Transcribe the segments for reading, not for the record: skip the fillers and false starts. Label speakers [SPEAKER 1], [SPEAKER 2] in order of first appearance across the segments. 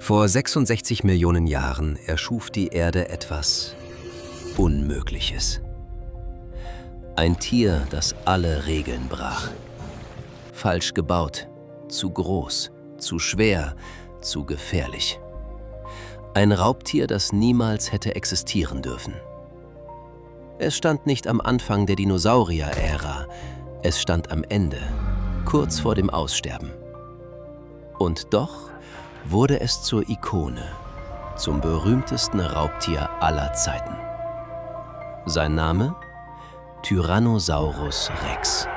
[SPEAKER 1] Vor 66 Millionen Jahren erschuf die Erde etwas Unmögliches. Ein Tier, das alle Regeln brach. Falsch gebaut, zu groß, zu schwer, zu gefährlich. Ein Raubtier, das niemals hätte existieren dürfen. Es stand nicht am Anfang der Dinosaurier-Ära, es stand am Ende, kurz vor dem Aussterben. Und doch wurde es zur Ikone, zum berühmtesten Raubtier aller Zeiten. Sein Name? Tyrannosaurus Rex.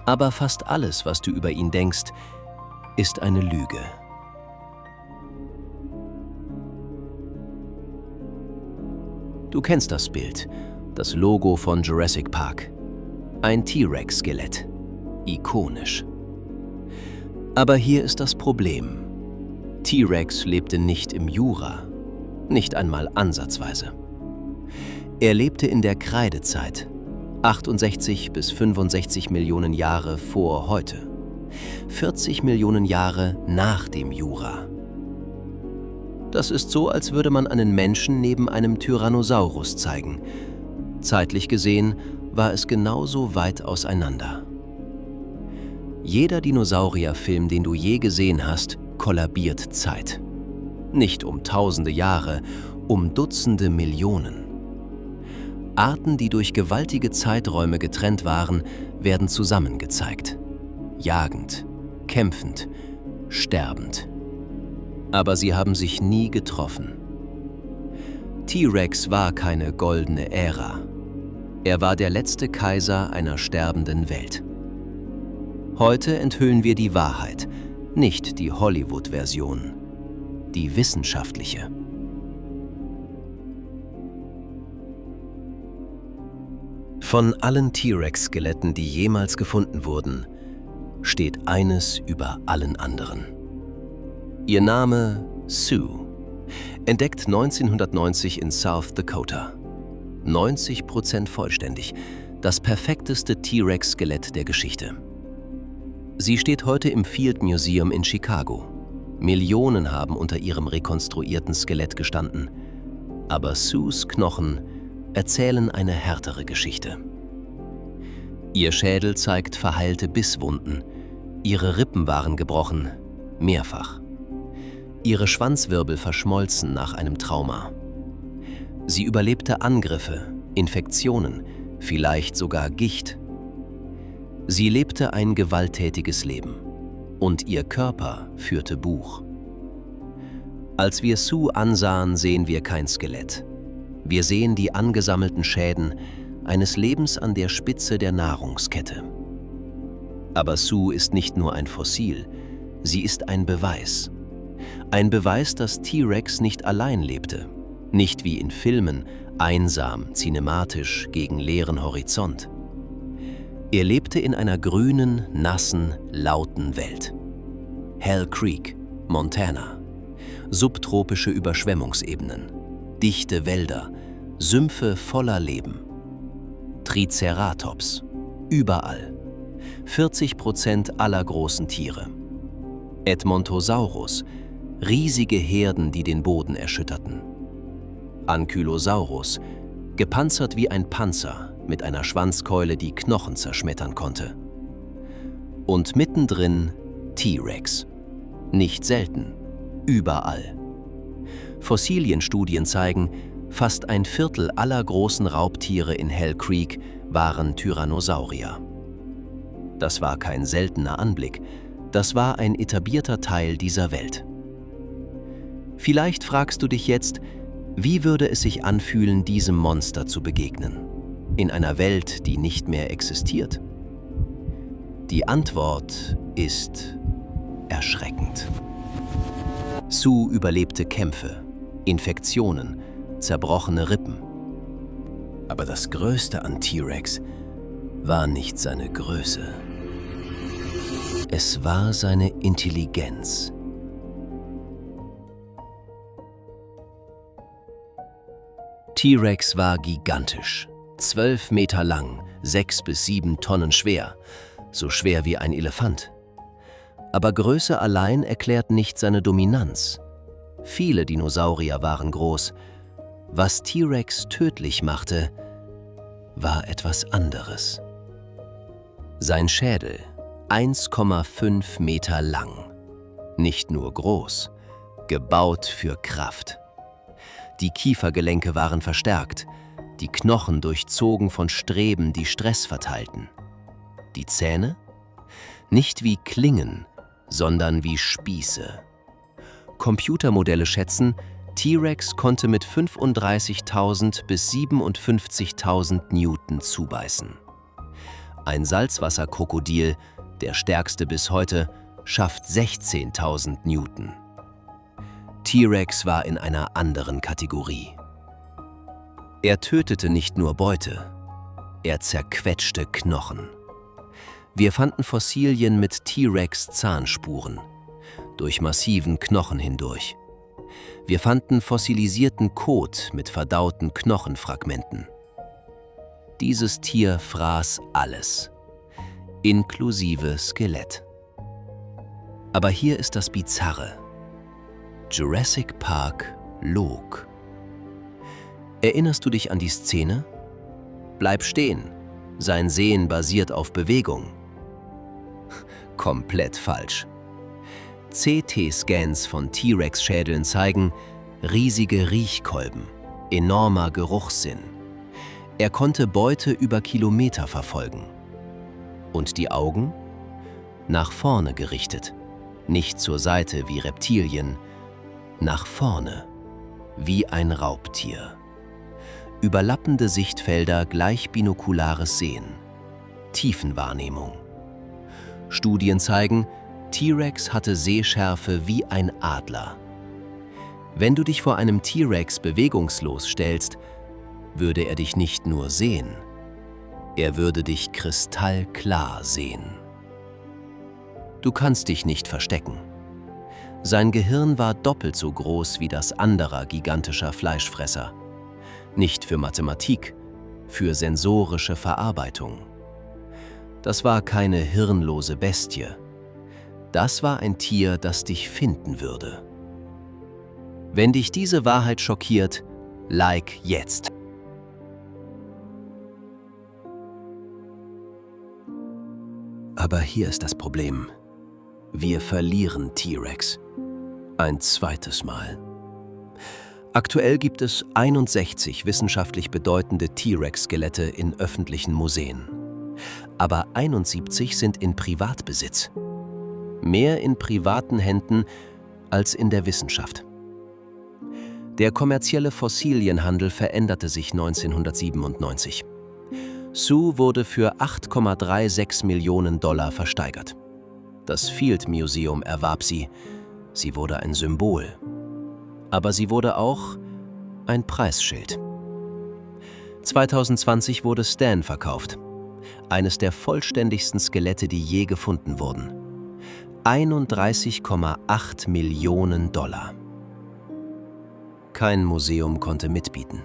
[SPEAKER 1] Aber fast alles, was du über ihn denkst, ist eine Lüge. Du kennst das Bild, das Logo von Jurassic Park. Ein T-Rex-Skelett. Ikonisch. Aber hier ist das Problem. T-Rex lebte nicht im Jura, nicht einmal ansatzweise. Er lebte in der Kreidezeit, 68 bis 65 Millionen Jahre vor heute, 40 Millionen Jahre nach dem Jura. Das ist so, als würde man einen Menschen neben einem Tyrannosaurus zeigen. Zeitlich gesehen war es genauso weit auseinander. Jeder Dinosaurierfilm, den du je gesehen hast, kollabiert Zeit. Nicht um tausende Jahre, um Dutzende Millionen. Arten, die durch gewaltige Zeiträume getrennt waren, werden zusammengezeigt. Jagend, kämpfend, sterbend. Aber sie haben sich nie getroffen. T-Rex war keine goldene Ära. Er war der letzte Kaiser einer sterbenden Welt. Heute enthüllen wir die Wahrheit, nicht die Hollywood-Version, die wissenschaftliche. Von allen T-Rex-Skeletten, die jemals gefunden wurden, steht eines über allen anderen. Ihr Name Sue, entdeckt 1990 in South Dakota. 90% vollständig, das perfekteste T-Rex-Skelett der Geschichte. Sie steht heute im Field Museum in Chicago. Millionen haben unter ihrem rekonstruierten Skelett gestanden. Aber Sues Knochen erzählen eine härtere Geschichte. Ihr Schädel zeigt verheilte Bisswunden. Ihre Rippen waren gebrochen, mehrfach. Ihre Schwanzwirbel verschmolzen nach einem Trauma. Sie überlebte Angriffe, Infektionen, vielleicht sogar Gicht. Sie lebte ein gewalttätiges Leben und ihr Körper führte Buch. Als wir Sue ansahen, sehen wir kein Skelett. Wir sehen die angesammelten Schäden eines Lebens an der Spitze der Nahrungskette. Aber Sue ist nicht nur ein Fossil, sie ist ein Beweis. Ein Beweis, dass T-Rex nicht allein lebte, nicht wie in Filmen, einsam, cinematisch, gegen leeren Horizont. Er lebte in einer grünen, nassen, lauten Welt. Hell Creek, Montana. Subtropische Überschwemmungsebenen, dichte Wälder, Sümpfe voller Leben. Triceratops, überall. 40% aller großen Tiere. Edmontosaurus, riesige Herden, die den Boden erschütterten. Ankylosaurus, gepanzert wie ein Panzer, mit einer Schwanzkeule, die Knochen zerschmettern konnte. Und mittendrin T-Rex. Nicht selten, überall. Fossilienstudien zeigen, fast ein Viertel aller großen Raubtiere in Hell Creek waren Tyrannosaurier. Das war kein seltener Anblick, das war ein etablierter Teil dieser Welt. Vielleicht fragst du dich jetzt, wie würde es sich anfühlen, diesem Monster zu begegnen? In einer Welt, die nicht mehr existiert? Die Antwort ist erschreckend. Sue überlebte Kämpfe, Infektionen, zerbrochene Rippen. Aber das Größte an T-Rex war nicht seine Größe. Es war seine Intelligenz. T-Rex war gigantisch. 12 Meter lang, 6 bis 7 Tonnen schwer, so schwer wie ein Elefant. Aber Größe allein erklärt nicht seine Dominanz. Viele Dinosaurier waren groß. Was T-Rex tödlich machte, war etwas anderes. Sein Schädel, 1,5 Meter lang. Nicht nur groß, gebaut für Kraft. Die Kiefergelenke waren verstärkt, die Knochen durchzogen von Streben, die Stress verteilten. Die Zähne? Nicht wie Klingen, sondern wie Spieße. Computermodelle schätzen, T-Rex konnte mit 35.000 bis 57.000 Newton zubeißen. Ein Salzwasserkrokodil, der stärkste bis heute, schafft 16.000 Newton. T-Rex war in einer anderen Kategorie. Er tötete nicht nur Beute, er zerquetschte Knochen. Wir fanden Fossilien mit T-Rex-Zahnspuren, durch massiven Knochen hindurch. Wir fanden fossilisierten Kot mit verdauten Knochenfragmenten. Dieses Tier fraß alles, inklusive Skelett. Aber hier ist das Bizarre. Jurassic Park log. Erinnerst du dich an die Szene? Bleib stehen. Sein Sehen basiert auf Bewegung. Komplett falsch. CT-Scans von T-Rex-Schädeln zeigen riesige Riechkolben, enormer Geruchssinn. Er konnte Beute über Kilometer verfolgen. Und die Augen? Nach vorne gerichtet. Nicht zur Seite wie Reptilien, nach vorne, wie ein Raubtier. Überlappende Sichtfelder gleich binokulares Sehen. Tiefenwahrnehmung. Studien zeigen, T-Rex hatte Sehschärfe wie ein Adler. Wenn du dich vor einem T-Rex bewegungslos stellst, würde er dich nicht nur sehen, er würde dich kristallklar sehen. Du kannst dich nicht verstecken. Sein Gehirn war doppelt so groß wie das anderer gigantischer Fleischfresser. Nicht für Mathematik, für sensorische Verarbeitung. Das war keine hirnlose Bestie. Das war ein Tier, das dich finden würde. Wenn dich diese Wahrheit schockiert, like jetzt. Aber hier ist das Problem. Wir verlieren T-Rex. Ein zweites Mal. Aktuell gibt es 61 wissenschaftlich bedeutende T-Rex-Skelette in öffentlichen Museen. Aber 71 sind in Privatbesitz. Mehr in privaten Händen als in der Wissenschaft. Der kommerzielle Fossilienhandel veränderte sich 1997. Sue wurde für 8,36 Millionen $ versteigert. Das Field Museum erwarb sie. Sie wurde ein Symbol. Aber sie wurde auch ein Preisschild. 2020 wurde Stan verkauft. Eines der vollständigsten Skelette, die je gefunden wurden. 31,8 Millionen $. Kein Museum konnte mitbieten.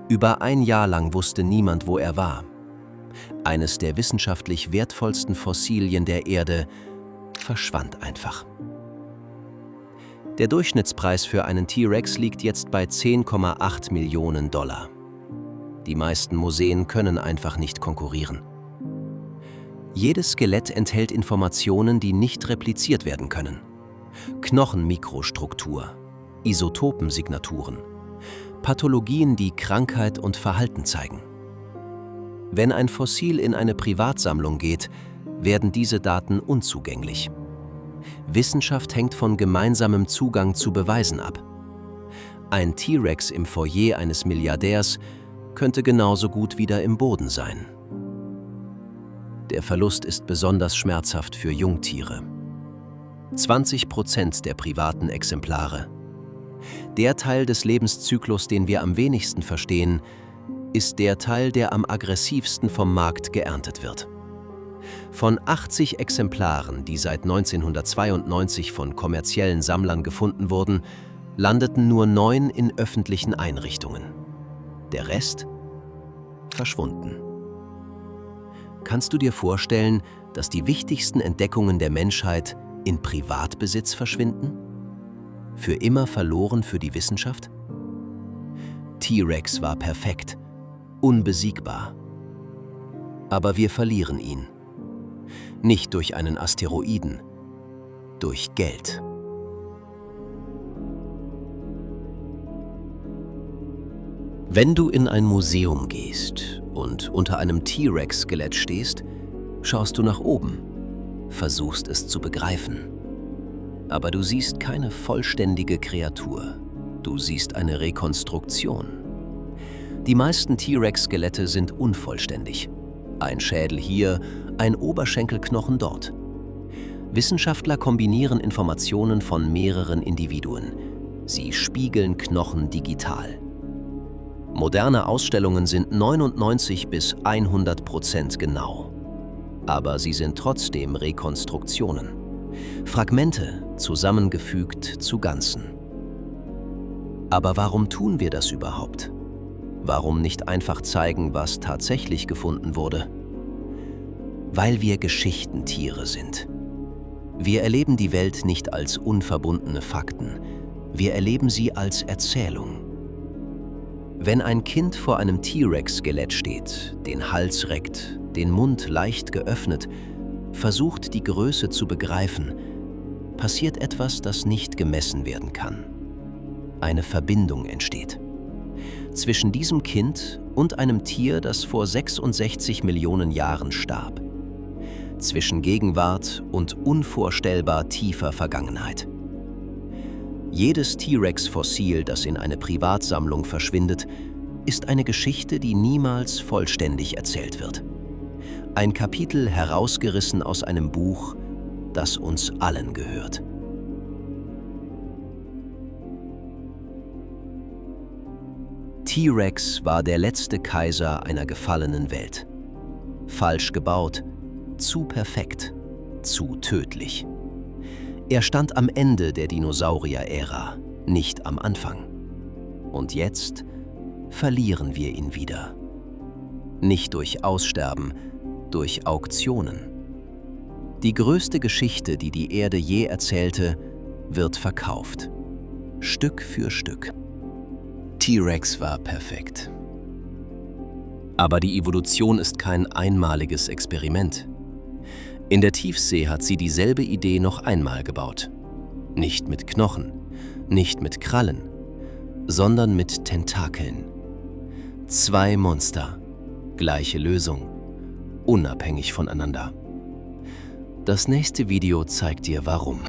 [SPEAKER 1] Über ein Jahr lang wusste niemand, wo er war. Eines der wissenschaftlich wertvollsten Fossilien der Erde verschwand einfach. Der Durchschnittspreis für einen T-Rex liegt jetzt bei 10,8 Millionen $. Die meisten Museen können einfach nicht konkurrieren. Jedes Skelett enthält Informationen, die nicht repliziert werden können. Knochenmikrostruktur, Isotopensignaturen, Pathologien, die Krankheit und Verhalten zeigen. Wenn ein Fossil in eine Privatsammlung geht, werden diese Daten unzugänglich. Wissenschaft hängt von gemeinsamem Zugang zu Beweisen ab. Ein T-Rex im Foyer eines Milliardärs könnte genauso gut wieder im Boden sein. Der Verlust ist besonders schmerzhaft für Jungtiere. 20% der privaten Exemplare. Der Teil des Lebenszyklus, den wir am wenigsten verstehen, ist der Teil, der am aggressivsten vom Markt geerntet wird. Von 80 Exemplaren, die seit 1992 von kommerziellen Sammlern gefunden wurden, landeten nur 9 in öffentlichen Einrichtungen. Der Rest? Verschwunden. Kannst du dir vorstellen, dass die wichtigsten Entdeckungen der Menschheit in Privatbesitz verschwinden? Für immer verloren für die Wissenschaft? T-Rex war perfekt, unbesiegbar. Aber wir verlieren ihn. Nicht durch einen Asteroiden, durch Geld. Wenn du in ein Museum gehst und unter einem T-Rex-Skelett stehst, schaust du nach oben, versuchst es zu begreifen. Aber du siehst keine vollständige Kreatur, du siehst eine Rekonstruktion. Die meisten T-Rex-Skelette sind unvollständig. Ein Schädel hier, ein Oberschenkelknochen dort. Wissenschaftler kombinieren Informationen von mehreren Individuen. Sie spiegeln Knochen digital. Moderne Ausstellungen sind 99 bis 100% genau. Aber sie sind trotzdem Rekonstruktionen. Fragmente, zusammengefügt zu Ganzen. Aber warum tun wir das überhaupt? Warum nicht einfach zeigen, was tatsächlich gefunden wurde? Weil wir Geschichtentiere sind. Wir erleben die Welt nicht als unverbundene Fakten, wir erleben sie als Erzählung. Wenn ein Kind vor einem T-Rex-Skelett steht, den Hals reckt, den Mund leicht geöffnet, versucht die Größe zu begreifen, passiert etwas, das nicht gemessen werden kann. Eine Verbindung entsteht. Zwischen diesem Kind und einem Tier, das vor 66 Millionen Jahren starb. Zwischen Gegenwart und unvorstellbar tiefer Vergangenheit. Jedes T-Rex-Fossil, das in eine Privatsammlung verschwindet, ist eine Geschichte, die niemals vollständig erzählt wird. Ein Kapitel herausgerissen aus einem Buch, das uns allen gehört. T-Rex war der letzte Kaiser einer gefallenen Welt. Falsch gebaut, zu perfekt, zu tödlich. Er stand am Ende der Dinosaurier-Ära, nicht am Anfang. Und jetzt verlieren wir ihn wieder. Nicht durch Aussterben, durch Auktionen. Die größte Geschichte, die die Erde je erzählte, wird verkauft. Stück für Stück. T-Rex war perfekt. Aber die Evolution ist kein einmaliges Experiment. In der Tiefsee hat sie dieselbe Idee noch einmal gebaut. Nicht mit Knochen, nicht mit Krallen, sondern mit Tentakeln. 2 Monster, gleiche Lösung, unabhängig voneinander. Das nächste Video zeigt dir warum.